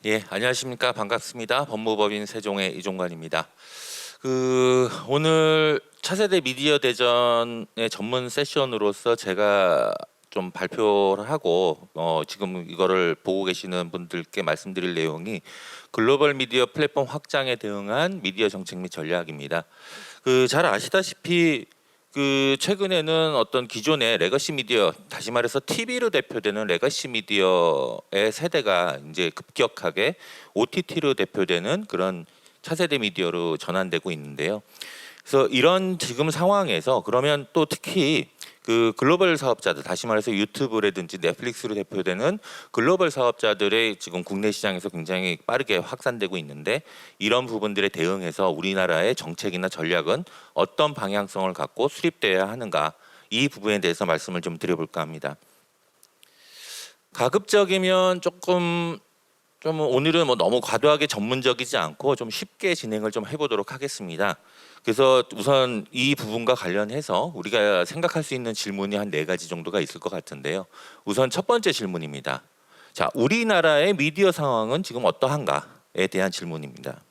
예, 안녕하십니까. 반갑습니다. 법무법인 세종의 이종관입니다. 오늘 차세대 미디어 대전의 전문 세션으로서 제가 좀 발표를 하고 지금 이거를 보고 계시는 분들께 말씀드릴 내용이 글로벌 미디어 플랫폼 확장에 대응한 미디어 정책 및 전략입니다. 잘 아시다시피 최근에는 어떤 기존의 레거시 미디어, 다시 말해서 TV로 대표되는 레거시 미디어의 세대가 이제 급격하게 OTT로 대표되는 그런 차세대 미디어로 전환되고 있는데요. 그래서 이런 지금 상황에서 그러면 또 특히 글로벌 사업자들, 다시 말해서 유튜브라든지 넷플릭스로 대표되는 글로벌 사업자들의 지금 국내 시장에서 굉장히 빠르게 확산되고 있는데, 이런 부분들에 대응해서 우리나라의 정책이나 전략은 어떤 방향성을 갖고 수립되어야 하는가, 이 부분에 대해서 말씀을 좀 드려볼까 합니다. 가급적이면 좀 오늘은 너무 과도하게 전문적이지 않고 좀 쉽게 진행을 좀 해보도록 하겠습니다. 그래서 우선 이 부분과 관련해서 우리가 생각할 수 있는 질문이 한 4가지 정도가 있을 것 같은데요. 우선 첫 번째 질문입니다. 자, 우리나라의 미디어 상황은 지금 어떠한가에 대한 질문입니다.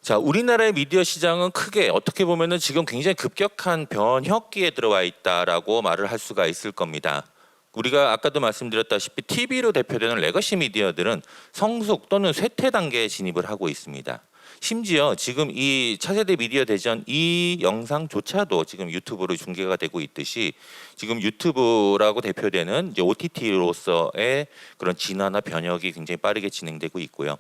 자, 우리나라의 미디어 시장은 크게 어떻게 보면은 지금 굉장히 급격한 변혁기에 들어와 있다라고 말을 할 수가 있을 겁니다. 우리가 아까도 말씀드렸다시피 TV로 대표되는 레거시 미디어들은 성숙 또는 쇠퇴 단계에 진입을 하고 있습니다. 심지어 지금 이 차세대 미디어 대전 이 영상조차도 지금 유튜브로 중계가 되고 있듯이 지금 유튜브라고 대표되는 이제 OTT로서의 그런 진화나 변혁이 굉장히 빠르게 진행되고 있고요.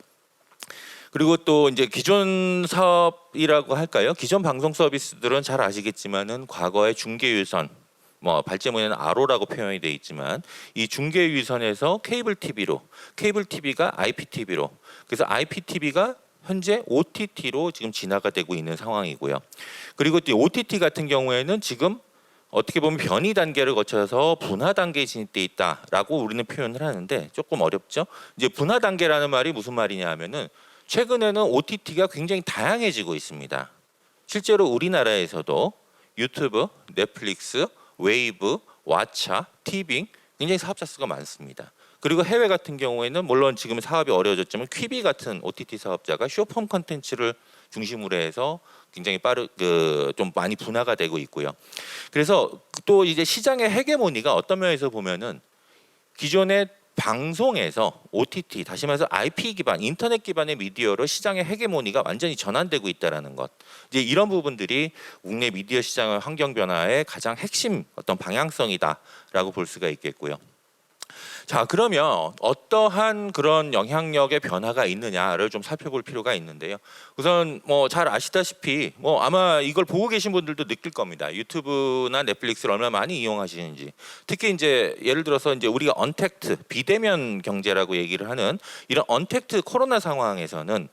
그리고 또 이제 기존 사업이라고 할까요? 기존 방송 서비스들은 잘 아시겠지만은 과거의 중계유선, 발제문에는 RO라고 표현이 되어 있지만 이 중계유선에서 케이블 TV로, 케이블 TV가 IPTV로, 그래서 IPTV가 현재 OTT로 지금 진화가 되고 있는 상황이고요. 그리고 또 OTT 같은 경우에는 지금 어떻게 보면 변이 단계를 거쳐서 분화 단계에 진입돼 있다라고 우리는 표현을 하는데 조금 어렵죠. 이제 분화 단계라는 말이 무슨 말이냐 하면은 최근에는 OTT가 굉장히 다양해지고 있습니다. 실제로 우리나라에서도 유튜브, 넷플릭스, 웨이브, 왓챠, 티빙 굉장히 사업자 수가 많습니다. 그리고 해외 같은 경우에는 물론 지금 사업이 어려워졌지만 퀴비 같은 OTT 사업자가 쇼폼 컨텐츠를 중심으로 해서 굉장히 좀 많이 분화가 되고 있고요. 그래서 또 이제 시장의 헤게모니가 어떤 면에서 보면은 기존의 방송에서 OTT, 다시 말해서 IP 기반, 인터넷 기반의 미디어로 시장의 헤게모니가 완전히 전환되고 있다라는 것. 이제 이런 부분들이 국내 미디어 시장의 환경 변화의 가장 핵심 어떤 방향성이다라고 볼 수가 있겠고요. 자, 그러면 어떠한 그런 영향력의 변화가 있느냐를 좀 살펴볼 필요가 있는데요. 우선 잘 아시다시피 아마 이걸 보고 계신 분들도 느낄 겁니다. 유튜브나 넷플릭스를 얼마나 많이 이용하시는지. 특히 이제 예를 들어서 이제 우리가 언택트, 비대면 경제라고 얘기를 하는 이런 언택트 코로나 상황에서는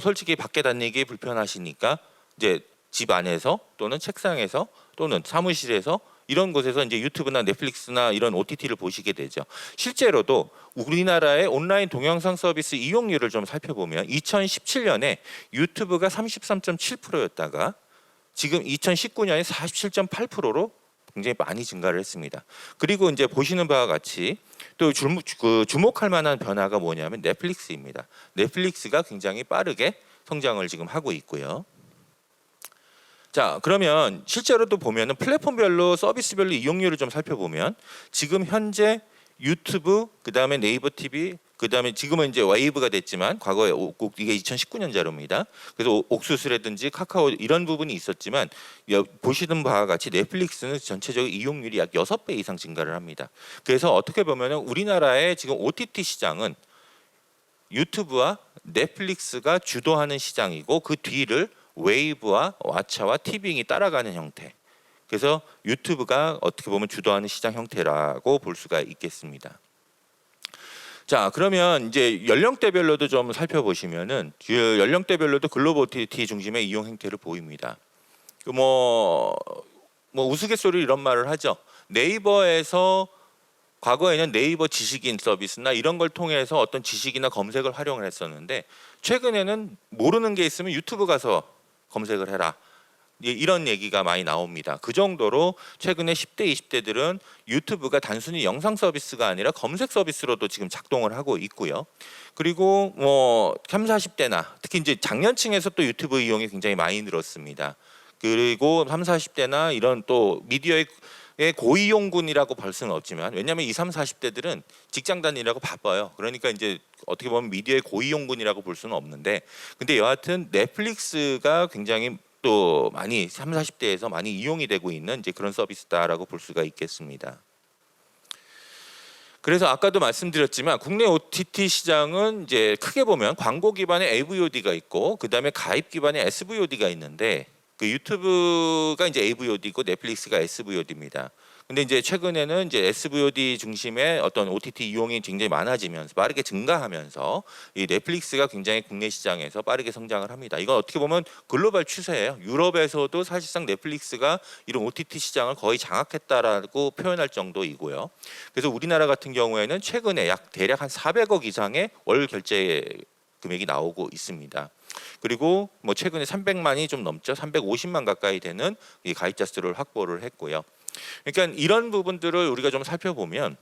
솔직히 밖에 다니기 불편하시니까 이제 집 안에서 또는 책상에서 또는 사무실에서 이런 곳에서 이제 유튜브나 넷플릭스나 이런 OTT를 보시게 되죠. 실제로도 우리나라의 온라인 동영상 서비스 이용률을 좀 살펴보면 2017년에 유튜브가 33.7%였다가 지금 2019년에 47.8%로 굉장히 많이 증가를 했습니다. 그리고 이제 보시는 바와 같이 또 주목할 만한 변화가 뭐냐면 넷플릭스입니다. 넷플릭스가 굉장히 빠르게 성장을 지금 하고 있고요. 자, 그러면 실제로도 보면은 플랫폼별로 서비스별로 이용률을 좀 살펴보면 지금 현재 유튜브, 그다음에 네이버 TV, 그다음에 지금은 이제 웨이브가 됐지만 과거에 이게 2019년 자료입니다. 그래서 옥수수라든지 카카오 이런 부분이 있었지만 보시는 바와 같이 넷플릭스는 전체적으로 이용률이 약 6배 이상 증가를 합니다. 그래서 어떻게 보면은 우리나라의 지금 OTT 시장은 유튜브와 넷플릭스가 주도하는 시장이고 그 뒤를 웨이브와 왓챠와 티빙이 따라가는 형태. 그래서 유튜브가 어떻게 보면 주도하는 시장 형태라고 볼 수가 있겠습니다. 자, 그러면 이제 연령대별로도 좀 살펴보시면은 연령대별로도 글로벌 OTT 중심의 이용 행태를 보입니다. 우스갯소리 이런 말을 하죠. 네이버에서 과거에는 네이버 지식인 서비스나 이런 걸 통해서 어떤 지식이나 검색을 활용을 했었는데 최근에는 모르는 게 있으면 유튜브 가서 검색을 해라. 이런 얘기가 많이 나옵니다. 그 정도로 최근에 10대, 20대들은 유튜브가 단순히 영상 서비스가 아니라 검색 서비스로도 지금 작동을 하고 있고요. 그리고 뭐 3, 40대나 특히 이제 장년층에서 또 유튜브 이용이 굉장히 많이 늘었습니다. 그리고 3, 40대나 이런 또 미디어의 고이용군이라고 볼 수는 없지만, 왜냐하면 2, 3, 40대들은 직장 다니라고 바빠요. 그러니까 이제 어떻게 보면 미디어의 고이용군이라고 볼 수는 없는데, 근데 여하튼 넷플릭스가 굉장히 또 많이 3, 40대에서 많이 이용이 되고 있는 이제 그런 서비스다라고 볼 수가 있겠습니다. 그래서 아까도 말씀드렸지만 국내 OTT 시장은 이제 크게 보면 광고 기반의 AVOD가 있고 그다음에 가입 기반의 SVOD가 있는데, 그 유튜브가 이제 AVOD고 넷플릭스가 SVOD입니다. 근데 이제 최근에는 이제 SVOD 중심의 어떤 OTT 이용이 굉장히 많아지면서 빠르게 증가하면서 이 넷플릭스가 굉장히 국내 시장에서 빠르게 성장을 합니다. 이건 어떻게 보면 글로벌 추세예요. 유럽에서도 사실상 넷플릭스가 이런 OTT 시장을 거의 장악했다라고 표현할 정도이고요. 그래서 우리나라 같은 경우에는 최근에 대략 한 400억 이상의 월 결제 금액이 나오고 있습니다. 그리고 뭐 최근에 300만이 좀 넘죠. 350만 가까이 되는 이 가입자 수를 확보를 했고요. 그러니까 이런 부분들을 우리가 좀 살펴보면,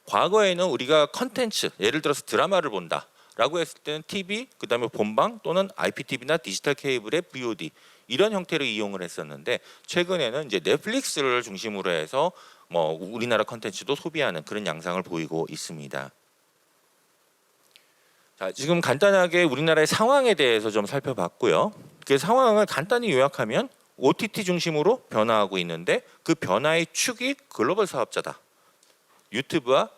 과거에는 우리가 컨텐츠, 예를 들어서 드라마를 본다라고 했을 때는 TV, 그다음에 본방 또는 IPTV나 디지털 케이블의 VOD 이런 형태로 이용을 했었는데, 최근에는 이제 넷플릭스를 중심으로 해서 뭐 우리나라 컨텐츠도 소비하는 그런 양상을 보이고 있습니다. 자, 지금 간단하게 우리나라의 상황에 대해서 좀 살펴봤고요. 그 상황을 간단히 요약하면 OTT 중심으로 변화하고 있는데, 그 변화의 축이 글로벌 사업자다. 유튜브와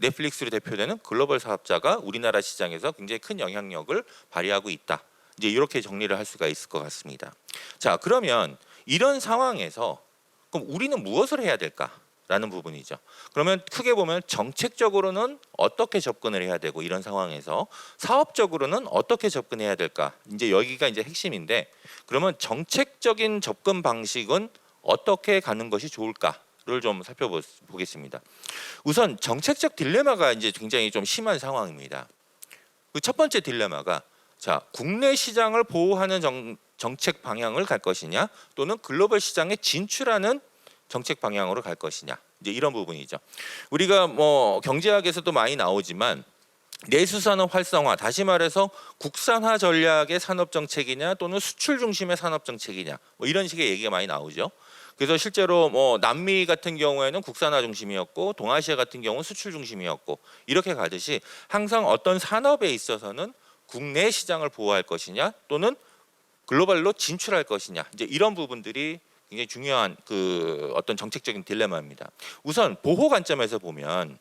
넷플릭스로 대표되는 글로벌 사업자가 우리나라 시장에서 굉장히 큰 영향력을 발휘하고 있다. 이제 이렇게 정리를 할 수가 있을 것 같습니다. 자, 그러면 이런 상황에서 그럼 우리는 무엇을 해야 될까? 라는 부분이죠. 그러면 크게 보면 정책적으로는 어떻게 접근을 해야 되고, 이런 상황에서 사업적으로는 어떻게 접근해야 될까? 이제 여기가 이제 핵심인데, 그러면 정책적인 접근 방식은 어떻게 가는 것이 좋을까를 좀 살펴보겠습니다. 우선 정책적 딜레마가 이제 굉장히 좀 심한 상황입니다. 그 첫 번째 딜레마가, 자, 국내 시장을 보호하는 정책 방향을 갈 것이냐, 또는 글로벌 시장에 진출하는 정책 방향으로 갈 것이냐, 이제 이런 부분이죠. 우리가 뭐 경제학에서도 많이 나오지만 내수산업 활성화, 다시 말해서 국산화 전략의 산업 정책이냐 또는 수출 중심의 산업 정책이냐, 뭐 이런 식의 얘기가 많이 나오죠. 그래서 실제로 뭐 남미 같은 경우에는 국산화 중심이었고 동아시아 같은 경우는 수출 중심이었고, 이렇게 가듯이 항상 어떤 산업에 있어서는 국내 시장을 보호할 것이냐 또는 글로벌로 진출할 것이냐, 이제 이런 부분들이 굉장히 중요한 그 어떤 정책적인 딜레마입니다. 우선 보호 관점에서 보면,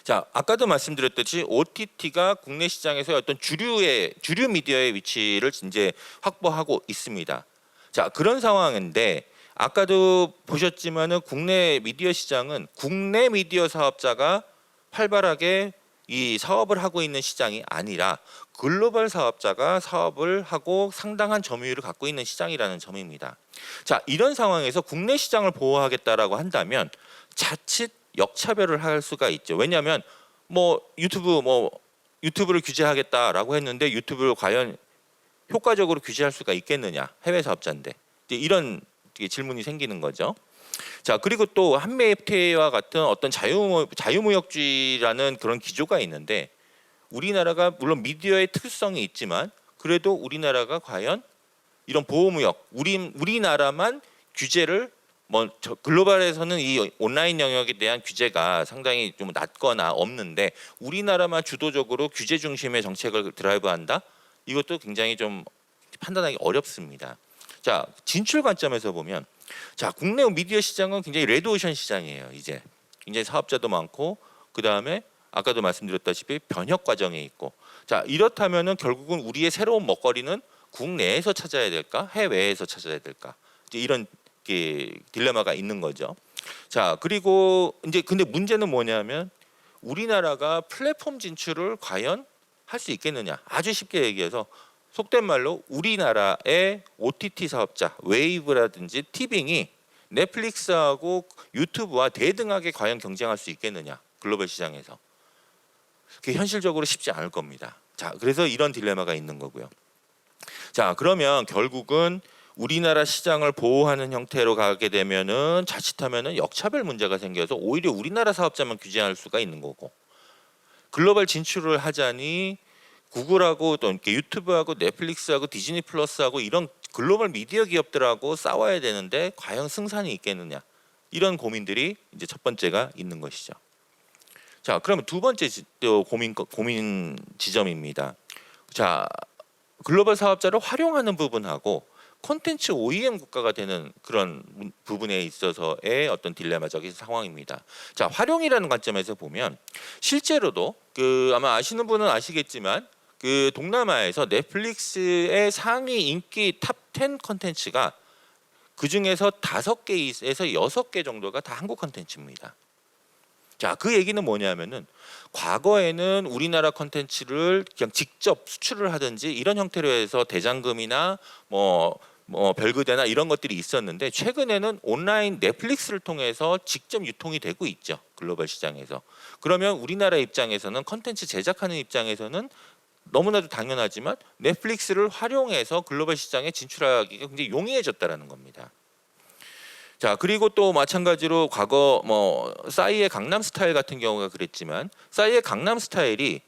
자, 아까도 말씀드렸듯이 OTT가 국내 시장에서 어떤 주류 미디어의 위치를 이제 확보하고 있습니다. 자, 그런 상황인데 아까도 보셨지만은 국내 미디어 시장은 국내 미디어 사업자가 활발하게 이 사업을 하고 있는 시장이 아니라 글로벌 사업자가 사업을 하고 상당한 점유율을 갖고 있는 시장이라는 점입니다. 자, 이런 상황에서 국내 시장을 보호하겠다라고 한다면 자칫 역차별을 할 수가 있죠. 왜냐하면 뭐 유튜브를 규제하겠다라고 했는데 유튜브를 과연 효과적으로 규제할 수가 있겠느냐? 해외 사업자인데. 이런 질문이 생기는 거죠. 자, 그리고 또 한미 FTA와 같은 어떤 자유무역주의라는 그런 기조가 있는데, 우리나라가 물론 미디어의 특수성이 있지만 그래도 우리나라가 과연 이런 보호무역, 우리나라만 규제를 글로벌에서는 이 온라인 영역에 대한 규제가 상당히 좀 낮거나 없는데 우리나라만 주도적으로 규제 중심의 정책을 드라이브한다? 이것도 굉장히 좀 판단하기 어렵습니다. 자, 진출 관점에서 보면, 자, 국내 미디어 시장은 굉장히 레드오션 시장이에요. 이제 굉장히 사업자도 많고, 그 다음에 아까도 말씀드렸다시피 변혁 과정에 있고, 자, 이렇다면은 결국은 우리의 새로운 먹거리는 국내에서 찾아야 될까, 해외에서 찾아야 될까, 이제 이런 딜레마가 있는 거죠. 자, 그리고 이제 근데 문제는 뭐냐면 우리나라가 플랫폼 진출을 과연 할 수 있겠느냐. 아주 쉽게 얘기해서 속된 말로 우리나라의 OTT 사업자, 웨이브라든지 티빙이 넷플릭스하고 유튜브와 대등하게 과연 경쟁할 수 있겠느냐, 글로벌 시장에서. 그게 현실적으로 쉽지 않을 겁니다. 자, 그래서 이런 딜레마가 있는 거고요. 자, 그러면 결국은 우리나라 시장을 보호하는 형태로 가게 되면은 자칫하면은 역차별 문제가 생겨서 오히려 우리나라 사업자만 규제할 수가 있는 거고, 글로벌 진출을 하자니 구글하고 또 이렇게 유튜브하고 넷플릭스하고 디즈니 플러스하고 이런 글로벌 미디어 기업들하고 싸워야 되는데 과연 승산이 있겠느냐, 이런 고민들이 이제 첫 번째가 있는 것이죠. 자, 그러면 두 번째 고민 지점입니다. 자, 글로벌 사업자를 활용하는 부분하고 콘텐츠 OEM 국가가 되는 그런 부분에 있어서의 어떤 딜레마적인 상황입니다. 자, 활용이라는 관점에서 보면 실제로도 아마 아시는 분은 아시겠지만 동남아에서 넷플릭스의 상위 인기 탑 10 콘텐츠가 그 중에서 5개에서 6개 정도가 다 한국 콘텐츠입니다. 자, 그 얘기는 뭐냐면은 과거에는 우리나라 콘텐츠를 그냥 직접 수출을 하든지 이런 형태로 해서 대장금이나 별그대나 이런 것들이 있었는데, 최근에는 온라인 넷플릭스를 통해서 직접 유통이 되고 있죠, 글로벌 시장에서. 그러면 우리나라 입장에서는 콘텐츠 제작하는 입장에서는 너무나도 당연하지만 넷플릭스를 활용해서 글로벌 시장에 진출하기가 굉장히 용이해졌다라는 겁니다. 자, 그리고 또 마찬가지로 과거 싸이의 강남스타일 같은 경우가 그랬지만, 싸이의 강남스타일이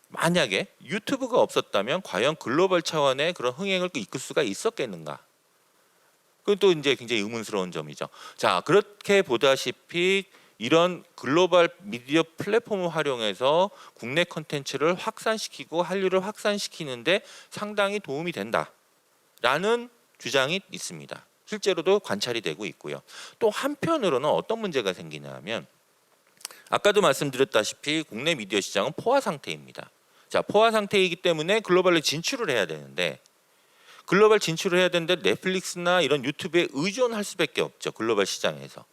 만약에 유튜브가 없었다면 과연 글로벌 차원의 그런 흥행을 이끌 수가 있었겠는가? 그건 또 이제 굉장히 의문스러운 점이죠. 자, 그렇게 보다시피 이런 글로벌 미디어 플랫폼을 활용해서 국내 콘텐츠를 확산시키고 한류를 확산시키는데 상당히 도움이 된다라는 주장이 있습니다. 실제로도 관찰이 되고 있고요. 또 한편으로는 어떤 문제가 생기냐면, 아까도 말씀드렸다시피 국내 미디어 시장은 포화 상태입니다. 자, 포화 상태이기 때문에 글로벌에 진출을 해야 되는데, 글로벌 진출을 해야 되는데 넷플릭스나 이런 유튜브에 의존할 수밖에 없죠, 글로벌 시장에서.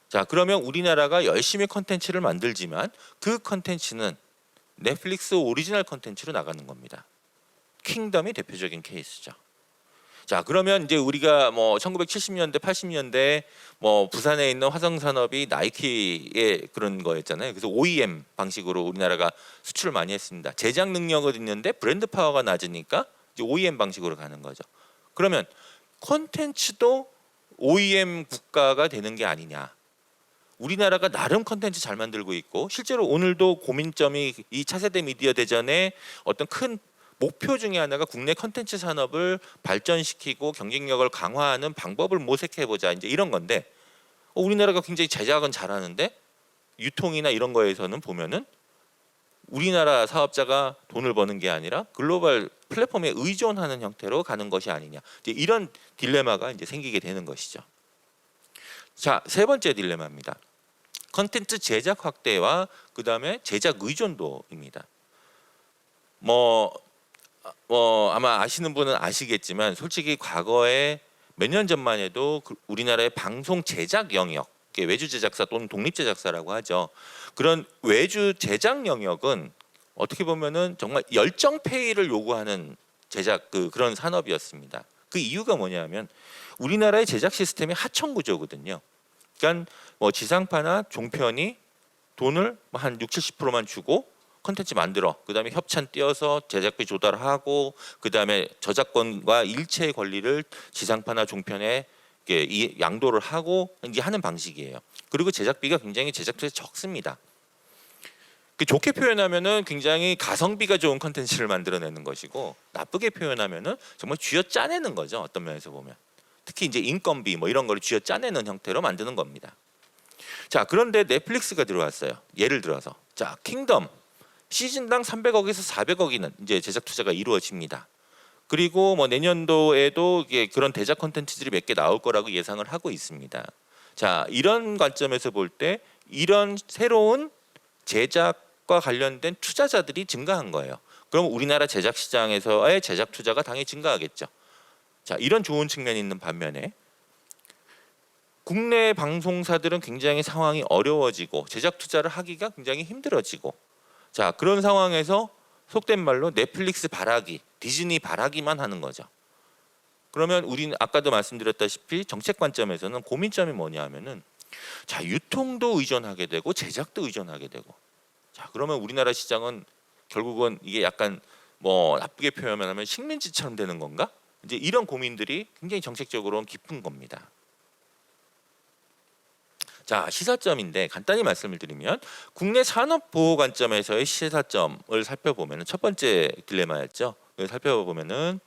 자, 그러면 우리나라가 열심히 컨텐츠를 만들지만 그 컨텐츠는 넷플릭스 오리지널 컨텐츠로 나가는 겁니다. 킹덤이 대표적인 케이스죠. 자, 그러면 이제 우리가 1970년대, 80년대 부산에 있는 화성산업이 나이키의 그런 거였잖아요. 그래서 OEM 방식으로 우리나라가 수출을 많이 했습니다. 제작 능력은 있는데 브랜드 파워가 낮으니까 이제 OEM 방식으로 가는 거죠. 그러면 콘텐츠도 OEM 국가가 되는 게 아니냐. 우리나라가 나름 콘텐츠 잘 만들고 있고, 실제로 오늘도 고민점이 이 차세대 미디어 대전의 어떤 큰 목표 중에 하나가 국내 콘텐츠 산업을 발전시키고 경쟁력을 강화하는 방법을 모색해보자, 이제 이런 건데, 우리나라가 굉장히 제작은 잘하는데 유통이나 이런 거에서는 보면은 우리나라 사업자가 돈을 버는 게 아니라 글로벌 플랫폼에 의존하는 형태로 가는 것이 아니냐, 이제 이런 딜레마가 이제 생기게 되는 것이죠. 자, 세 번째 딜레마입니다. 콘텐츠 제작 확대와 그 다음에 제작 의존도입니다. 아마 아시는 분은 아시겠지만, 솔직히 과거에 몇 년 전만 해도 우리나라의 방송 제작 영역, 외주 제작사 또는 독립 제작사라고 하죠. 그런 외주 제작 영역은 어떻게 보면은 정말 열정페이를 요구하는 제작 그런 산업이었습니다. 그 이유가 뭐냐면 우리나라의 제작 시스템이 하청 구조거든요. 그러니까 지상파나 종편이 돈을 한 60-70%만 주고 콘텐츠 만들어, 그다음에 협찬 띄어서 제작비 조달하고, 그다음에 저작권과 일체의 권리를 지상파나 종편에 양도를 하고 이제 하는 방식이에요. 그리고 제작비가 굉장히 제작비가 적습니다. 좋게 표현하면은 굉장히 가성비가 좋은 콘텐츠를 만들어내는 것이고, 나쁘게 표현하면은 정말 쥐어 짜내는 거죠, 어떤 면에서 보면. 특히 이제 인건비 이런 거를 쥐어 짜내는 형태로 만드는 겁니다. 자, 그런데 넷플릭스가 들어왔어요. 예를 들어서 자, 킹덤 시즌당 300억에서 400억이는 이제 제작 투자가 이루어집니다. 그리고 내년도에도 그런 대작 콘텐츠들이 몇 개 나올 거라고 예상을 하고 있습니다. 자, 이런 관점에서 볼 때 이런 새로운 제작과 관련된 투자자들이 증가한 거예요. 그럼 우리나라 제작 시장에서의 제작 투자가 당연히 증가하겠죠. 자, 이런 좋은 측면이 있는 반면에 국내 방송사들은 굉장히 상황이 어려워지고 제작 투자를 하기가 굉장히 힘들어지고, 자, 그런 상황에서 속된 말로 넷플릭스 바라기, 디즈니 바라기만 하는 거죠. 그러면 우리는 아까도 말씀드렸다시피 정책 관점에서는 고민점이 뭐냐 하면은, 자, 유통도 의존하게 되고 제작도 의존하게 되고, 자, 그러면 우리나라 시장은 결국은 이게 약간 나쁘게 표현하면 식민지처럼 되는 건가? 이제 이런 고민들이 굉장히 정책적으로는 깊은 겁니다. 자, 시사점인데 간단히 말씀을 드리면 국내 산업 보호 관점에서의 시사점을 살펴보면 첫 번째 딜레마였죠. 이걸 살펴보면은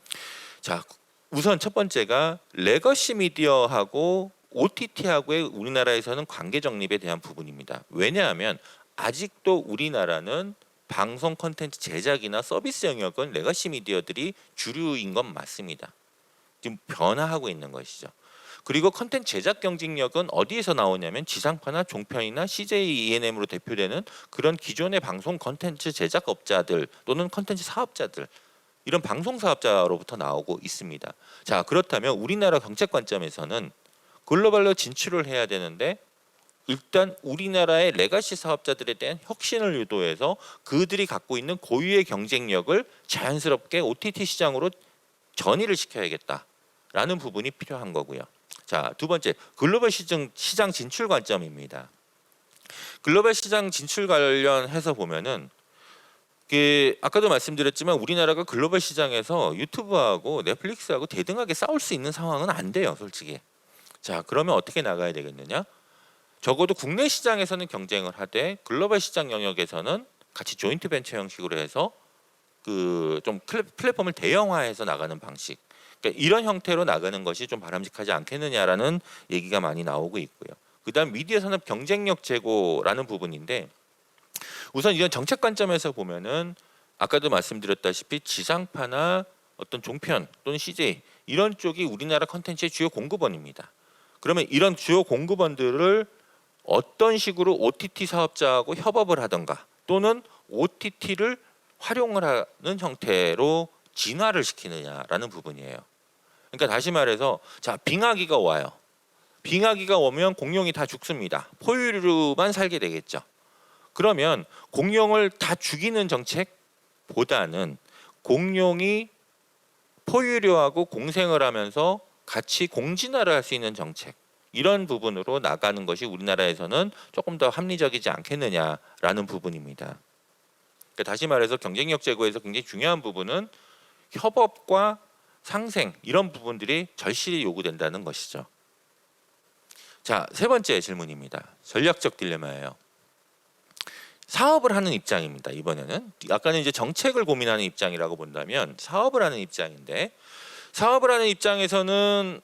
자, 우선 첫 번째가 레거시 미디어하고 OTT하고의 우리나라에서는 관계 정립에 대한 부분입니다. 왜냐하면 아직도 우리나라는 방송 콘텐츠 제작이나 서비스 영역은 레거시 미디어들이 주류인 건 맞습니다. 지금 변화하고 있는 것이죠. 그리고 콘텐츠 제작 경쟁력은 어디에서 나오냐면 지상파나 종편이나 CJ ENM으로 대표되는 그런 기존의 방송 콘텐츠 제작업자들 또는 콘텐츠 사업자들, 이런 방송 사업자로부터 나오고 있습니다. 자, 그렇다면 우리나라 정책 관점에서는 글로벌로 진출을 해야 되는데 일단 우리나라의 레가시 사업자들에 대한 혁신을 유도해서 그들이 갖고 있는 고유의 경쟁력을 자연스럽게 OTT 시장으로 전이를 시켜야겠다라는 부분이 필요한 거고요. 자, 두 번째, 글로벌 시장 진출 관점입니다. 글로벌 시장 진출 관련해서 보면은 아까도 말씀드렸지만 우리나라가 글로벌 시장에서 유튜브하고 넷플릭스하고 대등하게 싸울 수 있는 상황은 안 돼요, 솔직히. 자, 그러면 어떻게 나가야 되겠느냐? 적어도 국내 시장에서는 경쟁을 하되 글로벌 시장 영역에서는 같이 조인트 벤처 형식으로 해서 그 좀 플랫폼을 대형화해서 나가는 방식. 그러니까 이런 형태로 나가는 것이 좀 바람직하지 않겠느냐라는 얘기가 많이 나오고 있고요. 그다음 미디어 산업 경쟁력 제고라는 부분인데 우선 이런 정책 관점에서 보면은 아까도 말씀드렸다시피 지상파나 어떤 종편 또는 CJ 이런 쪽이 우리나라 컨텐츠의 주요 공급원입니다. 그러면 이런 주요 공급원들을 어떤 식으로 OTT 사업자하고 협업을 하던가 또는 OTT를 활용을 하는 형태로 진화를 시키느냐라는 부분이에요. 그러니까 다시 말해서 자, 빙하기가 와요. 빙하기가 오면 공룡이 다 죽습니다. 포유류만 살게 되겠죠. 그러면 공룡을 다 죽이는 정책보다는 공룡이 포유류하고 공생을 하면서 같이 공진화를 할 수 있는 정책, 이런 부분으로 나가는 것이 우리나라에서는 조금 더 합리적이지 않겠느냐라는 부분입니다. 그러니까 다시 말해서 경쟁력 제고에서 굉장히 중요한 부분은 협업과 상생, 이런 부분들이 절실히 요구된다는 것이죠. 자, 세 번째 질문입니다. 전략적 딜레마예요. 사업을 하는 입장입니다. 이번에는 아까는 이제 정책을 고민하는 입장이라고 본다면 사업을 하는 입장인데, 사업을 하는 입장에서는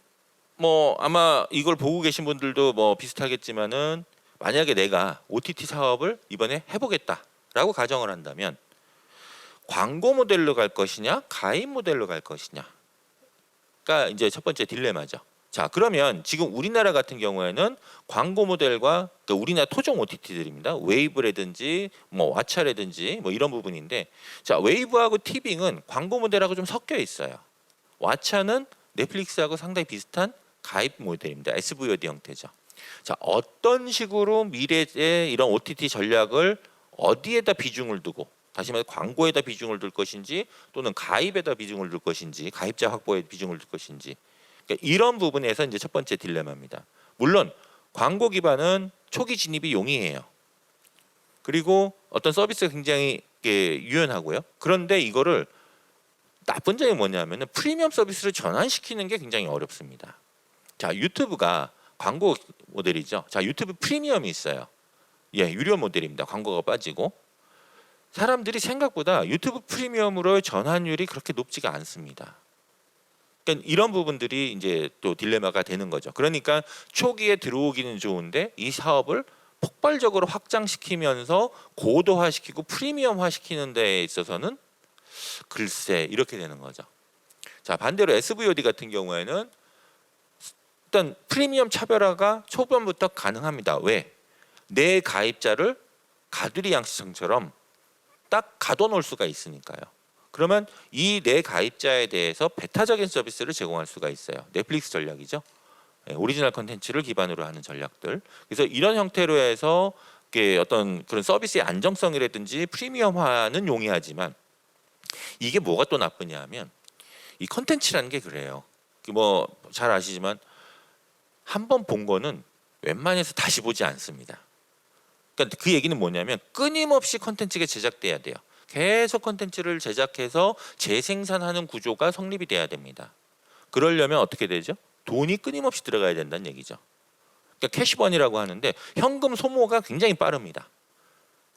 뭐 아마 이걸 보고 계신 분들도 뭐 비슷하겠지만은 만약에 내가 OTT 사업을 이번에 해보겠다라고 가정을 한다면 광고 모델로 갈 것이냐 가입 모델로 갈 것이냐가 이제 첫 번째 딜레마죠. 자, 그러면 지금 우리나라 같은 경우에는 광고 모델과 그러니까 우리나라 토종 OTT들입니다. 웨이브라든지 뭐 왓챠라든지 뭐 이런 부분인데, 자, 웨이브하고 티빙은 광고 모델하고 좀 섞여 있어요. 왓챠는 넷플릭스하고 상당히 비슷한 가입 모델입니다. SVOD 형태죠. 자, 어떤 식으로 미래의 이런 OTT 전략을 어디에다 비중을 두고, 다시 말해 광고에다 비중을 둘 것인지 또는 가입에다 비중을 둘 것인지, 가입자 확보에 비중을 둘 것인지, 그러니까 이런 부분에서 이제 첫 번째 딜레마입니다. 물론 광고 기반은 초기 진입이 용이해요. 그리고 어떤 서비스가 굉장히 유연하고요. 그런데 이거를 나쁜 점이 뭐냐면은 프리미엄 서비스를 전환시키는 게 굉장히 어렵습니다. 자, 유튜브가 광고 모델이죠. 자, 유튜브 프리미엄이 있어요. 예, 유료 모델입니다. 광고가 빠지고. 사람들이 생각보다 유튜브 프리미엄으로의 전환율이 그렇게 높지가 않습니다. 그러니까 이런 부분들이 이제 또 딜레마가 되는 거죠. 그러니까 초기에 들어오기는 좋은데 이 사업을 폭발적으로 확장시키면서 고도화시키고 프리미엄화시키는 데에 있어서는 글쎄 이렇게 되는 거죠. 자, 반대로 SVOD 같은 경우에는 일단 프리미엄 차별화가 초반부터 가능합니다. 왜? 내 가입자를 가두리 양식장처럼 딱 가둬놓을 수가 있으니까요. 그러면 이 내 가입자에 대해서 배타적인 서비스를 제공할 수가 있어요. 넷플릭스 전략이죠. 오리지널 컨텐츠를 기반으로 하는 전략들. 그래서 이런 형태로 해서 어떤 그런 서비스의 안정성이라든지 프리미엄화는 용이하지만 이게 뭐가 또 나쁘냐 하면 이 컨텐츠라는 게 그래요. 뭐 잘 아시지만 한 번 본 거는 웬만해서 다시 보지 않습니다. 그러니까 그 얘기는 뭐냐면 끊임없이 컨텐츠가 제작돼야 돼요. 계속 컨텐츠를 제작해서 재생산하는 구조가 성립이 돼야 됩니다. 그러려면 어떻게 되죠? 돈이 끊임없이 들어가야 된다는 얘기죠. 그러니까 캐시번이라고 하는데 현금 소모가 굉장히 빠릅니다.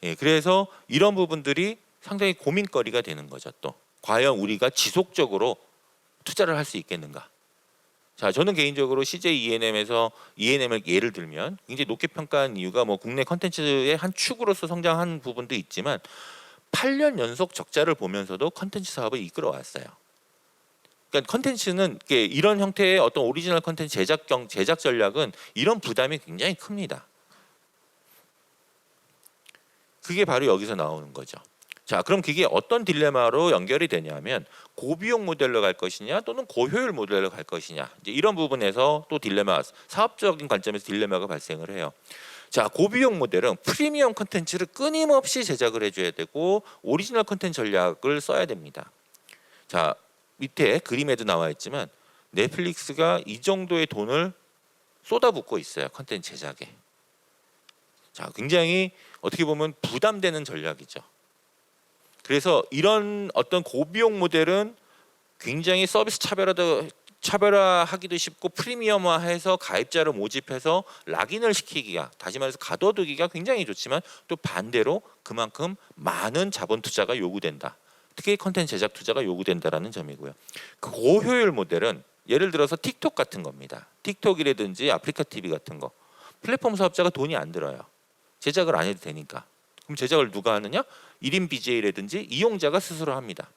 예, 그래서 이런 부분들이 상당히 고민거리가 되는 거죠. 또 과연 우리가 지속적으로 투자를 할 수 있겠는가? 자, 저는 개인적으로 CJ ENM에서 ENM을 예를 들면 굉장히 높게 평가한 이유가 뭐 국내 컨텐츠의 한 축으로서 성장한 부분도 있지만 8년 연속 적자를 보면서도 컨텐츠 사업을 이끌어왔어요. 그러니까 컨텐츠는 이런 형태의 어떤 오리지널 컨텐츠 제작 전략은 이런 부담이 굉장히 큽니다. 그게 바로 여기서 나오는 거죠. 자, 그럼 그게 어떤 딜레마로 연결이 되냐면 고비용 모델로 갈 것이냐 또는 고효율 모델로 갈 것이냐, 이제 이런 부분에서 또 딜레마, 사업적인 관점에서 딜레마가 발생을 해요. 자, 고비용 모델은 프리미엄 컨텐츠를 끊임없이 제작을 해줘야 되고 오리지널 컨텐츠 전략을 써야 됩니다. 자, 밑에 그림에도 나와 있지만 넷플릭스가 이 정도의 돈을 쏟아붓고 있어요, 컨텐츠 제작에. 자, 굉장히 어떻게 보면 부담되는 전략이죠. 그래서 이런 어떤 고비용 모델은 굉장히 서비스 차별화하기도 쉽고 프리미엄화해서 가입자를 모집해서 락인을 시키기가, 다시 말해서 가둬두기가 굉장히 좋지만 또 반대로 그만큼 많은 자본 투자가 요구된다. 특히 컨텐츠 제작 투자가 요구된다라는 점이고요. 그 고효율 모델은 예를 들어서 틱톡 같은 겁니다. 틱톡이라든지 아프리카 TV 같은 거. 플랫폼 사업자가 돈이 안 들어요. 제작을 안 해도 되니까. 그럼 제작을 누가 하느냐? 1인 BJ라든지 이용자가 스스로 합니다.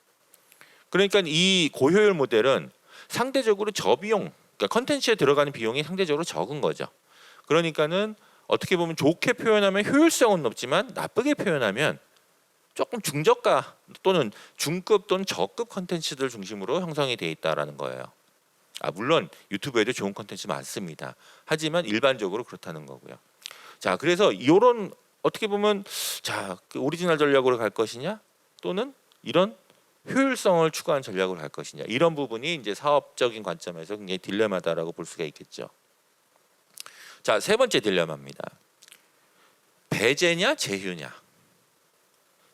그러니까 이 고효율 모델은 상대적으로 저비용, 그러니까 컨텐츠에 들어가는 비용이 상대적으로 적은 거죠. 그러니까는 어떻게 보면 좋게 표현하면 효율성은 높지만 나쁘게 표현하면 조금 중저가 또는 중급 또는 저급 컨텐츠들 중심으로 형성이 돼 있다라는 거예요. 물론 유튜브에도 좋은 컨텐츠 많습니다. 하지만 일반적으로 그렇다는 거고요. 자, 그래서 이런 어떻게 보면 그 오리지널 전략으로 갈 것이냐 또는 이런 효율성을 추구하는 전략으로 갈 것이냐, 이런 부분이 이제 사업적인 관점에서 굉장히 딜레마다라고 볼 수가 있겠죠. 자, 세 번째 딜레마입니다. 배제냐 제휴냐.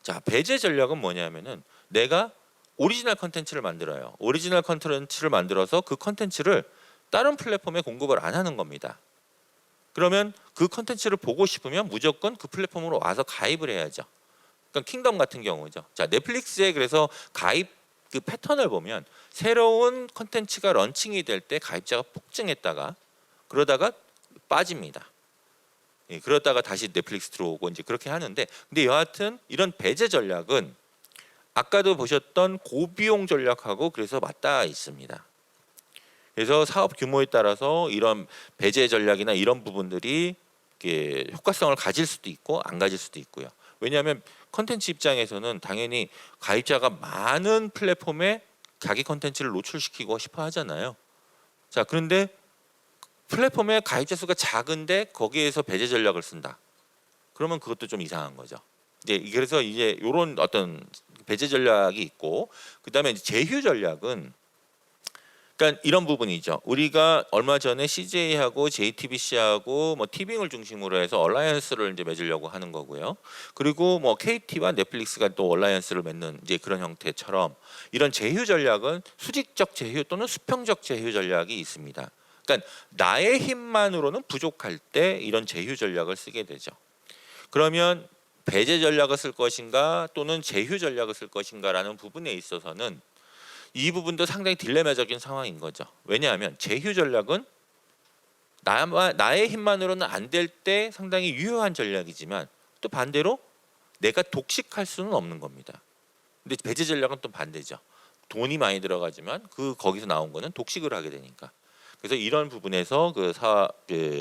자, 배제 전략은 뭐냐면은 내가 오리지널 컨텐츠를 만들어요. 오리지널 컨텐츠를 만들어서 그 컨텐츠를 다른 플랫폼에 공급을 안 하는 겁니다. 그러면 그 컨텐츠를 보고 싶으면 무조건 그 플랫폼으로 와서 가입을 해야죠. 그러니까 킹덤 같은 경우죠. 자, 넷플릭스에 그래서 가입 그 패턴을 보면 새로운 컨텐츠가 런칭이 될 때 가입자가 폭증했다가 그러다가 빠집니다. 예, 그러다가 다시 넷플릭스 들어오고 이제 그렇게 하는데, 근데 여하튼 이런 배제 전략은 아까도 보셨던 고비용 전략하고 그래서 맞닿아 있습니다. 그래서 사업 규모에 따라서 이런 배제 전략이나 이런 부분들이 효과성을 가질 수도 있고 안 가질 수도 있고요. 왜냐하면 컨텐츠 입장에서는 당연히 가입자가 많은 플랫폼에 자기 컨텐츠를 노출시키고 싶어 하잖아요. 자, 그런데 플랫폼의 가입자 수가 작은데 거기에서 배제 전략을 쓴다. 그러면 그것도 좀 이상한 거죠. 그래서 이제 이런 어떤 배제 전략이 있고, 그다음에 제휴 전략은 그러니까 이런 부분이죠. 우리가 얼마 전에 CJ하고 JTBC하고 뭐 티빙을 중심으로 해서 얼라이언스를 이제 맺으려고 하는 거고요. 그리고 뭐 KT와 넷플릭스가 또 얼라이언스를 맺는 이제 그런 형태처럼 이런 제휴 전략은 수직적 제휴 또는 수평적 제휴 전략이 있습니다. 그러니까 나의 힘만으로는 부족할 때 이런 제휴 전략을 쓰게 되죠. 그러면 배제 전략을 쓸 것인가 또는 제휴 전략을 쓸 것인가라는 부분에 있어서는 이 부분도 상당히 딜레마적인 상황인 거죠. 왜냐하면 제휴 전략은 나의 힘만으로는 안 될 때 상당히 유효한 전략이지만 또 반대로 내가 독식할 수는 없는 겁니다. 근데 배제 전략은 또 반대죠. 돈이 많이 들어가지만 거기서 나온 거는 독식을 하게 되니까. 그래서 이런 부분에서 그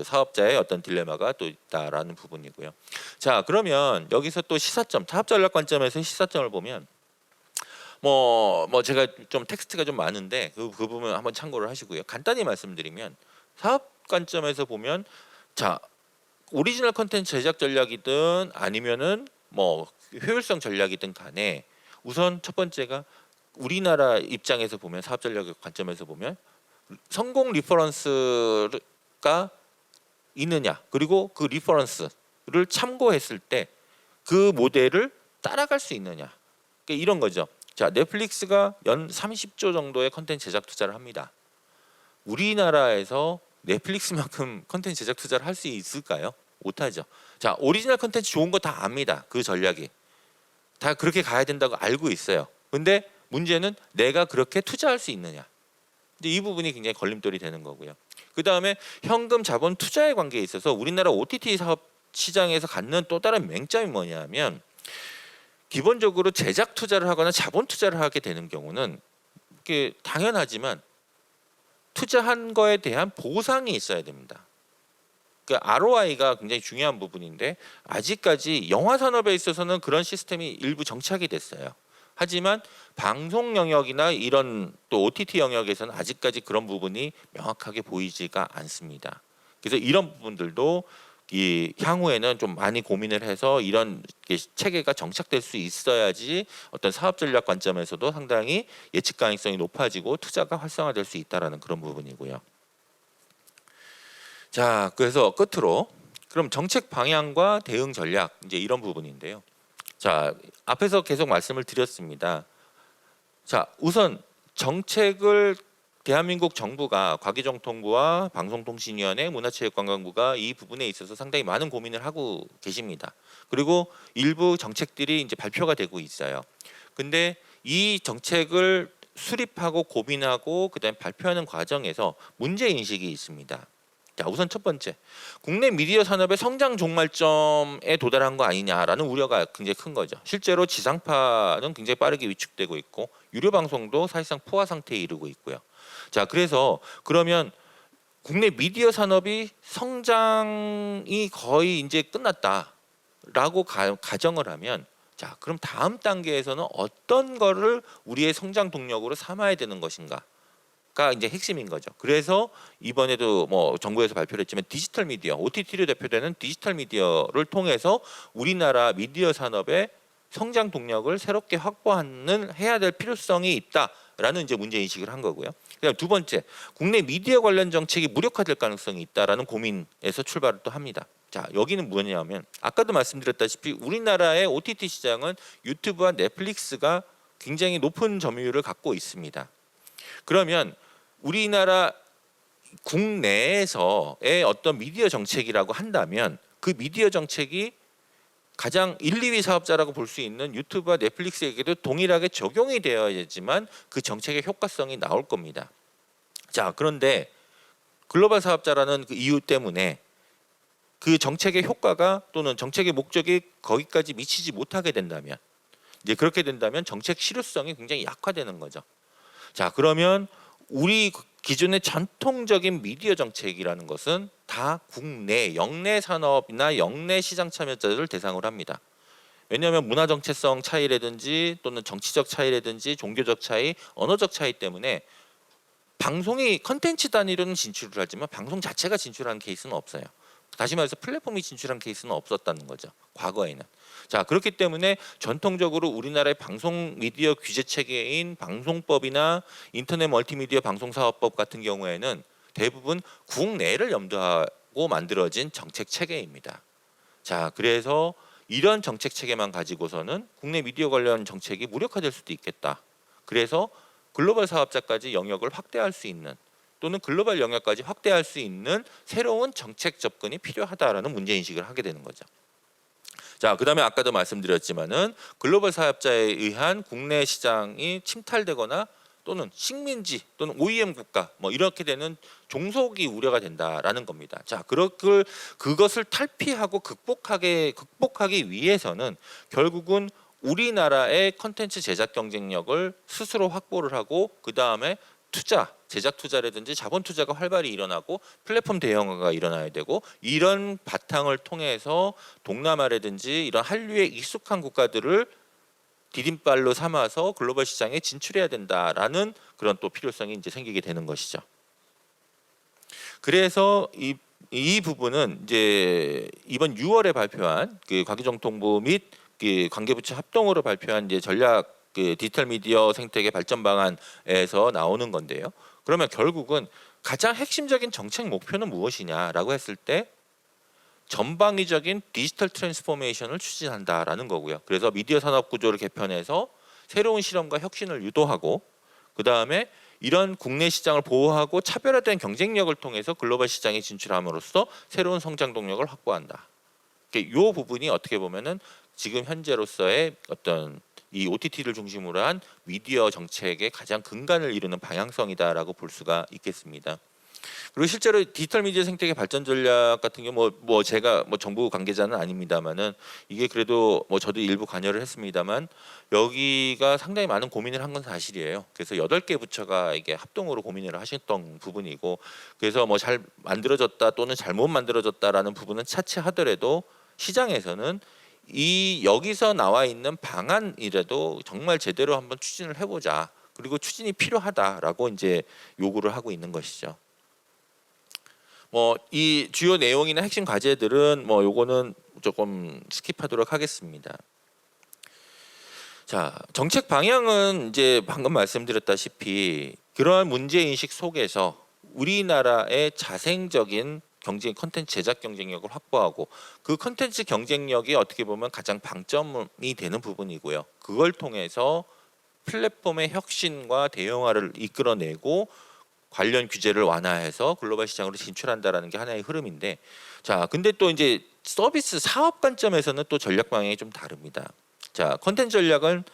사업자의 어떤 딜레마가 또 있다라는 부분이고요. 자, 그러면 여기서 또 시사점, 사업 전략 관점에서 시사점을 보면 제가 좀 텍스트가 좀 많은데 그 부분 한번 참고를 하시고요. 간단히 말씀드리면 사업 관점에서 보면 자, 오리지널 컨텐츠 제작 전략이든 아니면은 뭐 효율성 전략이든 간에 우선 첫 번째가 우리나라 입장에서 보면 사업 전략 관점에서 보면 성공 리퍼런스가 있느냐, 그리고 그 리퍼런스를 참고했을 때 그 모델을 따라갈 수 있느냐, 그러니까 이런 거죠. 자, 넷플릭스가 연 30조 정도의 컨텐츠 제작 투자를 합니다. 우리나라에서 넷플릭스만큼 컨텐츠 제작 투자를 할 수 있을까요? 못하죠. 자, 오리지널 컨텐츠 좋은 거 다 압니다. 그 전략이 다 그렇게 가야 된다고 알고 있어요. 근데 문제는 내가 그렇게 투자할 수 있느냐. 이제 이 부분이 굉장히 걸림돌이 되는 거고요. 그 다음에 현금 자본 투자의 관계에 있어서 우리나라 OTT 사업 시장에서 갖는 또 다른 맹점이 뭐냐면 기본적으로 제작 투자를 하거나 자본 투자를 하게 되는 경우는 이게 당연하지만 투자한 거에 대한 보상이 있어야 됩니다. 그러니까 ROI가 굉장히 중요한 부분인데 아직까지 영화 산업에 있어서는 그런 시스템이 일부 정착이 됐어요. 하지만 방송 영역이나 이런 또 OTT 영역에서는 아직까지 그런 부분이 명확하게 보이지가 않습니다. 그래서 이런 부분들도 이 향후에는 좀 많이 고민을 해서 이런 체계가 정착될 수 있어야지 어떤 사업 전략 관점에서도 상당히 예측 가능성이 높아지고 투자가 활성화될 수 있다라는 그런 부분이고요. 자, 그래서 끝으로 그럼 정책 방향과 대응 전략 이제 이런 부분인데요. 자, 앞에서 계속 말씀을 드렸습니다. 자, 우선 정책을 대한민국 정부가 과기정통부와 방송통신위원회, 문화체육관광부가 이 부분에 있어서 상당히 많은 고민을 하고 계십니다. 그리고 일부 정책들이 이제 발표가 되고 있어요. 근데 이 정책을 수립하고 고민하고 그다음에 발표하는 과정에서 문제 인식이 있습니다. 자, 우선 첫 번째, 국내 미디어 산업의 성장 종말점에 도달한 거 아니냐라는 우려가 굉장히 큰 거죠. 실제로 지상파는 굉장히 빠르게 위축되고 있고 유료 방송도 사실상 포화 상태에 이르고 있고요. 자, 그래서 그러면 국내 미디어 산업이 성장이 거의 이제 끝났다라고 가정을 하면 자, 그럼 다음 단계에서는 어떤 거를 우리의 성장 동력으로 삼아야 되는 것인가? 가 이제 핵심인 거죠. 그래서 이번에도 뭐 정부에서 발표를 했지만 디지털 미디어, OTT로 대표되는 디지털 미디어를 통해서 우리나라 미디어 산업의 성장 동력을 새롭게 확보하는 해야 될 필요성이 있다라는 이제 문제 인식을 한 거고요. 그다음 두 번째, 국내 미디어 관련 정책이 무력화될 가능성이 있다라는 고민에서 출발을 또 합니다. 자, 여기는 뭐냐면 아까도 말씀드렸다시피 우리나라의 OTT 시장은 유튜브와 넷플릭스가 굉장히 높은 점유율을 갖고 있습니다. 그러면 우리나라 국내에서의 어떤 미디어 정책이라고 한다면 그 미디어 정책이 가장 1, 2위 사업자라고 볼 수 있는 유튜브와 넷플릭스에게도 동일하게 적용이 되어야지만 그 정책의 효과성이 나올 겁니다. 자, 그런데 글로벌 사업자라는 그 이유 때문에 그 정책의 효과가 또는 정책의 목적이 거기까지 미치지 못하게 된다면 이제 그렇게 된다면 정책 실효성이 굉장히 약화되는 거죠. 자, 그러면 우리 기존의 전통적인 미디어 정책이라는 것은 다 국내 영내 산업이나 영내 시장 참여자들을 대상으로 합니다. 왜냐하면 문화 정체성 차이라든지 또는 정치적 차이라든지 종교적 차이, 언어적 차이 때문에 방송이 컨텐츠 단위로는 진출을 하지만 방송 자체가 진출하는 케이스는 없어요. 다시 말해서 플랫폼이 진출한 케이스는 없었다는 거죠. 과거에는. 자, 그렇기 때문에 전통적으로 우리나라의 방송 미디어 규제 체계인 방송법이나 인터넷 멀티미디어 방송사업법 같은 경우에는 대부분 국내를 염두하고 만들어진 정책 체계입니다. 자, 그래서 이런 정책 체계만 가지고서는 국내 미디어 관련 정책이 무력화될 수도 있겠다. 그래서 글로벌 사업자까지 영역을 확대할 수 있는 또는 글로벌 영역까지 확대할 수 있는 새로운 정책 접근이 필요하다라는 문제 인식을 하게 되는 거죠. 자, 그다음에 아까도 말씀드렸지만은 글로벌 사업자에 의한 국내 시장이 침탈되거나 또는 식민지 또는 OEM 국가 뭐 이렇게 되는 종속이 우려가 된다라는 겁니다. 자, 그것을 탈피하고 극복하기 위해서는 결국은 우리나라의 컨텐츠 제작 경쟁력을 스스로 확보를 하고 그 다음에 제작 투자라든지 자본 투자가 활발히 일어나고 플랫폼 대형화가 일어나야 되고 이런 바탕을 통해서 동남아라든지 이런 한류에 익숙한 국가들을 디딤발로 삼아서 글로벌 시장에 진출해야 된다라는 그런 또 필요성이 이제 생기게 되는 것이죠. 그래서 이 부분은 이제 이번 6월에 발표한 그 과기정통부 및 그 관계부처 합동으로 발표한 이제 전략 그 디지털 미디어 생태계 발전 방안에서 나오는 건데요. 그러면 결국은 가장 핵심적인 정책 목표는 무엇이냐라고 했을 때 전방위적인 디지털 트랜스포메이션을 추진한다라는 거고요. 그래서 미디어 산업 구조를 개편해서 새로운 실험과 혁신을 유도하고 그 다음에 이런 국내 시장을 보호하고 차별화된 경쟁력을 통해서 글로벌 시장에 진출함으로써 새로운 성장 동력을 확보한다. 이 부분이 어떻게 보면은 지금 현재로서의 어떤 이 OTT를 중심으로 한 미디어 정책의 가장 근간을 이루는 방향성이다라고 볼 수가 있겠습니다. 그리고 실제로 디지털 미디어 생태계 발전 전략 같은 경우 뭐 제가 뭐 정부 관계자는 아닙니다만은 이게 그래도 뭐 저도 일부 관여를 했습니다만 여기가 상당히 많은 고민을 한 건 사실이에요. 그래서 8개 부처가 이게 합동으로 고민을 하셨던 부분이고, 그래서 뭐 잘 만들어졌다 또는 잘못 만들어졌다라는 부분은 차치하더라도 시장에서는 이 여기서 나와 있는 방안이라도 정말 제대로 한번 추진을 해보자. 그리고 추진이 필요하다라고 이제 요구를 하고 있는 것이죠. 뭐 이 주요 내용이나 핵심 과제들은 뭐 요거는 조금 스킵하도록 하겠습니다. 자, 정책 방향은 이제 방금 말씀드렸다시피 그러한 문제 인식 속에서 우리나라의 자생적인 경쟁 컨텐츠 제작 경쟁력을 확보하고 그 컨텐츠 경쟁력이 어떻게 보면 가장 방점이 되는 부분이고요. 그걸 통해서 플랫폼의 혁신과 대형화를 이끌어내고 관련 규제를 완화해서 글로벌 시장으로 진출한다라는 게 하나의 흐름인데, 자, 근데 또 이제 서비스 사업 관점에서는 또 전략 방향이 좀 다릅니다. 자, 컨텐츠 전략은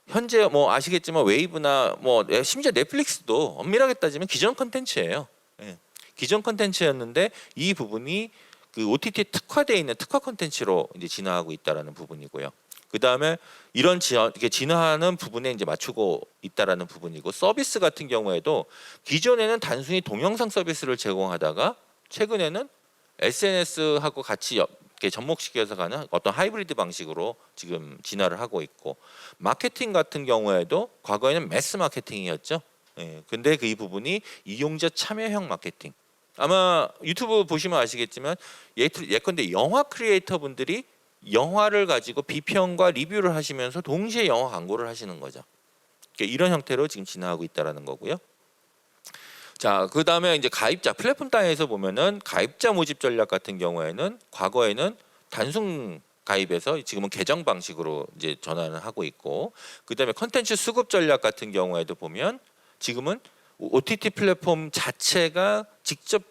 현재 뭐 아시겠지만 웨이브나 뭐 심지어 넷플릭스도 엄밀하게 따지면 기존 컨텐츠예요. 예. 기존 컨텐츠였는데 이 부분이 그 OTT에 특화되어 있는 특화 컨텐츠로 이제 진화하고 있다라는 부분이고요. 그 다음에 이런 이렇게 진화하는 부분에 이제 맞추고 있다라는 부분이고, 서비스 같은 경우에도 기존에는 단순히 동영상 서비스를 제공하다가 최근에는 SNS하고 같이 이렇게 접목시켜서 가는 어떤 하이브리드 방식으로 지금 진화를 하고 있고, 마케팅 같은 경우에도 과거에는 매스 마케팅이었죠. 예, 근데 그 이 부분이 이용자 참여형 마케팅. 아마 유튜브 보시면 아시겠지만 예컨대 영화 크리에이터 분들이 영화를 가지고 비평과 리뷰를 하시면서 동시에 영화 광고를 하시는 거죠. 이런 형태로 지금 진화하고 있다라는 거고요. 자, 그 다음에 이제 가입자 플랫폼 땅에서 보면은 가입자 모집 전략 같은 경우에는 과거에는 단순 가입에서 지금은 계정 방식으로 이제 전환을 하고 있고, 그 다음에 컨텐츠 수급 전략 같은 경우에도 보면 지금은 OTT 플랫폼 자체가 직접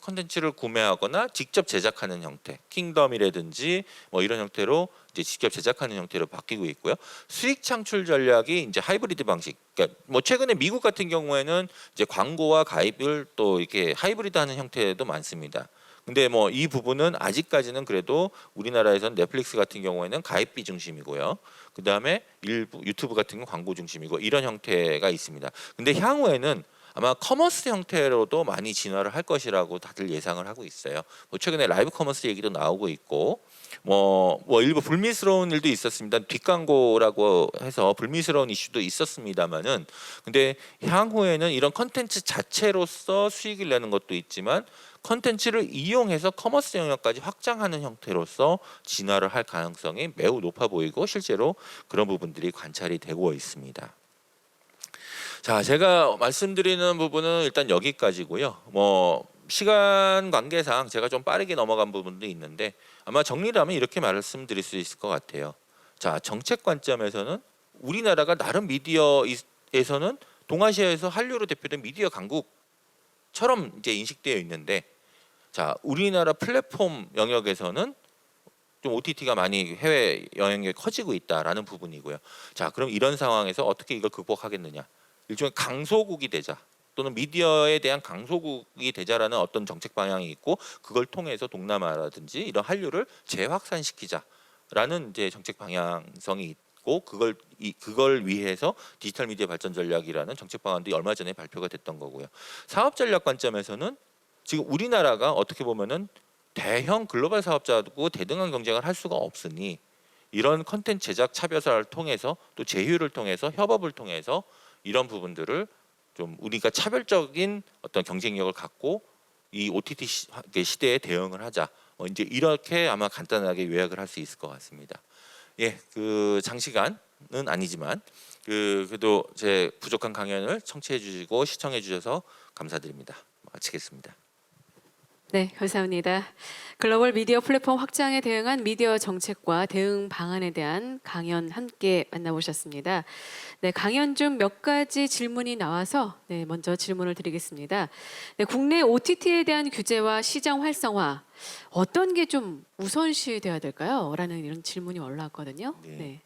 컨텐츠를 구매하거나 직접 제작하는 형태, 킹덤이라든지 뭐 이런 형태로 이제 직접 제작하는 형태로 바뀌고 있고요. 수익 창출 전략이 이제 하이브리드 방식. 그러니까 뭐 최근에 미국 같은 경우에는 이제 광고와 가입을 또 이렇게 하이브리드하는 형태도 많습니다. 근데 뭐 이 부분은 아직까지는 그래도 우리나라에서는 넷플릭스 같은 경우에는 가입비 중심이고요. 그 다음에 일부 유튜브 같은 건 광고 중심이고 이런 형태가 있습니다. 근데 향후에는 아마 커머스 형태로도 많이 진화를 할 것이라고 다들 예상을 하고 있어요. 뭐 최근에 라이브 커머스 얘기도 나오고 있고, 뭐 일부 불미스러운 일도 있었습니다. 뒷광고라고 해서 불미스러운 이슈도 있었습니다만은, 근데 향후에는 이런 컨텐츠 자체로서 수익을 내는 것도 있지만 컨텐츠를 이용해서 커머스 영역까지 확장하는 형태로서 진화를 할 가능성이 매우 높아 보이고 실제로 그런 부분들이 관찰이 되고 있습니다. 자, 제가 말씀드리는 부분은 일단 여기까지고요. 뭐 시간 관계상 제가 좀 빠르게 넘어간 부분도 있는데 아마 정리를 하면 이렇게 말씀드릴 수 있을 것 같아요. 자, 정책 관점에서는 우리나라가 나름 미디어에서는 동아시아에서 한류로 대표된 미디어 강국처럼 이제 인식되어 있는데, 자, 우리나라 플랫폼 영역에서는 좀 OTT가 많이 해외 영향력이 커지고 있다라는 부분이고요. 자, 그럼 이런 상황에서 어떻게 이걸 극복하겠느냐? 일종의 강소국이 되자 또는 미디어에 대한 강소국이 되자라는 어떤 정책 방향이 있고, 그걸 통해서 동남아라든지 이런 한류를 재확산시키자라는 이제 정책 방향성이 있고, 그걸 위해서 디지털 미디어 발전 전략이라는 정책 방안도 얼마 전에 발표가 됐던 거고요. 사업 전략 관점에서는 지금 우리나라가 어떻게 보면은 대형 글로벌 사업자고 대등한 경쟁을 할 수가 없으니 이런 컨텐츠 제작 차별화를 통해서 또 제휴를 통해서 협업을 통해서 이런 부분들을 좀 우리가 차별적인 어떤 경쟁력을 갖고 이 OTT 시대에 대응을 하자. 이제 이렇게 아마 간단하게 요약을 할 수 있을 것 같습니다. 예, 그 장시간은 아니지만 그래도 제 부족한 강연을 청취해 주시고 시청해 주셔서 감사드립니다. 마치겠습니다. 네, 감사합니다. 글로벌 미디어 플랫폼 확장에 대응한 미디어 정책과 대응 방안에 대한 강연 함께 만나보셨습니다. 네, 강연 중 몇 가지 질문이 나와서 먼저 질문을 드리겠습니다. 네, 국내 OTT에 대한 규제와 시장 활성화 어떤 게 좀 우선시돼야 될까요? 라는 이런 질문이 올라왔거든요. 네. 네.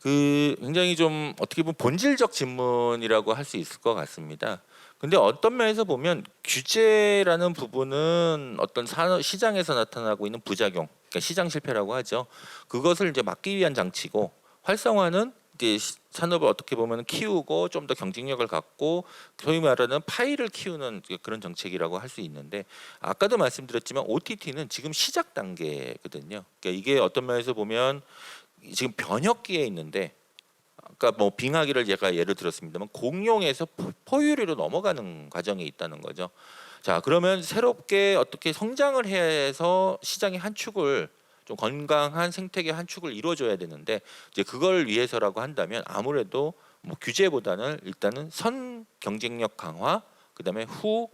그 굉장히 좀 어떻게 보면 본질적 질문이라고 할 수 있을 것 같습니다. 근데 어떤 면에서 보면 규제라는 부분은 어떤 시장에서 나타나고 있는 부작용, 그러니까 시장 실패라고 하죠. 그것을 이제 막기 위한 장치고, 활성화는 이제 산업을 어떻게 보면 키우고 좀 더 경쟁력을 갖고 소위 말하는 파이를 키우는 그런 정책이라고 할 수 있는데, 아까도 말씀드렸지만 OTT는 지금 시작 단계거든요. 그러니까 이게 어떤 면에서 보면 지금 변혁기에 있는데, 아까 뭐 빙하기를 제가 예를 들었습니다만 공룡에서 포유류로 넘어가는 과정에 있다는 거죠. 자, 그러면 새롭게 어떻게 성장을 해서 시장의 한 축을, 좀 건강한 생태계 한 축을 이루어줘야 되는데, 이제 그걸 위해서라고 한다면 아무래도 뭐 규제보다는 일단은 선 경쟁력 강화, 그다음에 후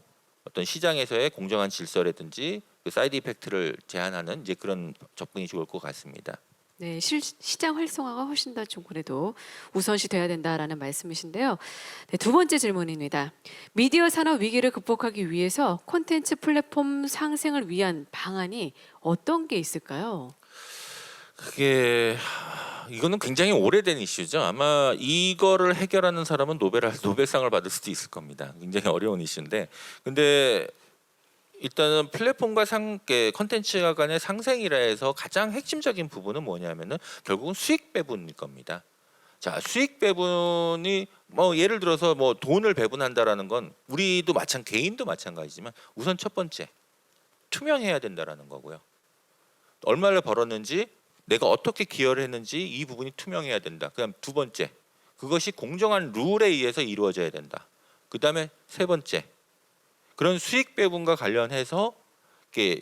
어떤 시장에서의 공정한 질서라든지 그 사이드 이펙트를 제한하는 이제 그런 접근이 좋을 것 같습니다. 네, 시장 활성화가 훨씬 더 좀 그래도 우선시 돼야 된다라는 말씀이신데요. 네, 두 번째 질문입니다. 미디어 산업 위기를 극복하기 위해서 콘텐츠 플랫폼 상생을 위한 방안이 어떤 게 있을까요? 그게 이거는 굉장히 오래된 이슈죠. 아마 이거를 해결하는 사람은 노벨상을 받을 수도 있을 겁니다. 굉장히 어려운 이슈인데, 근데 일단은 플랫폼과 컨텐츠가 간의 상생이라 해서 가장 핵심적인 부분은 뭐냐면은 결국은 수익 배분일 겁니다. 자, 수익 배분이 뭐 예를 들어서 뭐 돈을 배분한다라는 건 우리도 개인도 마찬가지지만 우선 첫 번째 투명해야 된다라는 거고요. 얼마를 벌었는지, 내가 어떻게 기여를 했는지 이 부분이 투명해야 된다. 그다음 두 번째, 그것이 공정한 룰에 의해서 이루어져야 된다. 그다음에 세 번째, 그런 수익 배분과 관련해서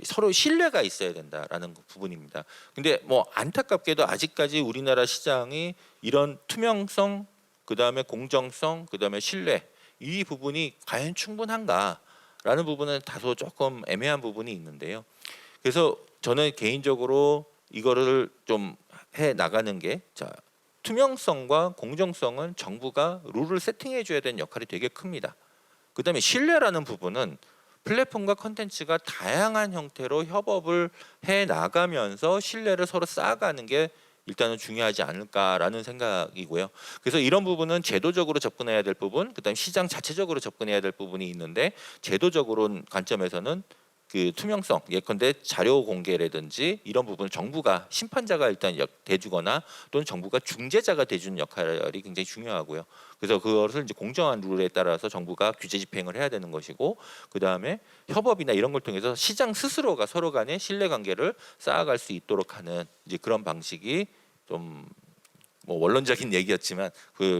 서로 신뢰가 있어야 된다라는 부분입니다. 근데 뭐 안타깝게도 아직까지 우리나라 시장이 이런 투명성, 그다음에 공정성, 그다음에 신뢰, 이 부분이 과연 충분한가라는 부분은 다소 조금 애매한 부분이 있는데요. 그래서 저는 개인적으로 이거를 좀 해 나가는 게, 자, 투명성과 공정성은 정부가 룰을 세팅해 줘야 되는 역할이 되게 큽니다. 그다음에 신뢰라는 부분은 플랫폼과 컨텐츠가 다양한 형태로 협업을 해 나가면서 신뢰를 서로 쌓아가는 게 일단은 중요하지 않을까라는 생각이고요. 그래서 이런 부분은 제도적으로 접근해야 될 부분, 그다음 시장 자체적으로 접근해야 될 부분이 있는데, 제도적으로 관점에서는 그 투명성, 예컨대 자료 공개라든지 이런 부분 정부가 심판자가 일단 대주거나 또는 정부가 중재자가 대주는 역할이 굉장히 중요하고요. 그래서 그것을 이제 공정한 룰에 따라서 정부가 규제 집행을 해야 되는 것이고, 그 다음에 협업이나 이런 걸 통해서 시장 스스로가 서로 간의 신뢰 관계를 쌓아갈 수 있도록 하는 이제 그런 방식이, 좀 뭐 원론적인 얘기였지만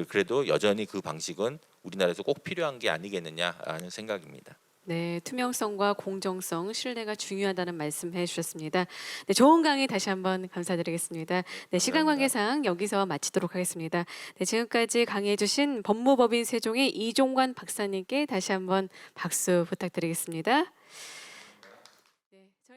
그래도 여전히 그 방식은 우리나라에서 꼭 필요한 게 아니겠느냐라는 생각입니다. 네, 투명성과 공정성, 신뢰가 중요하다는 말씀해 주셨습니다. 네, 좋은 강의 다시 한번 감사드리겠습니다. 네, 시간 감사합니다. 관계상 여기서 마치도록 하겠습니다. 네, 지금까지 강의해 주신 법무법인 세종의 이종관 박사님께 다시 한번 박수 부탁드리겠습니다.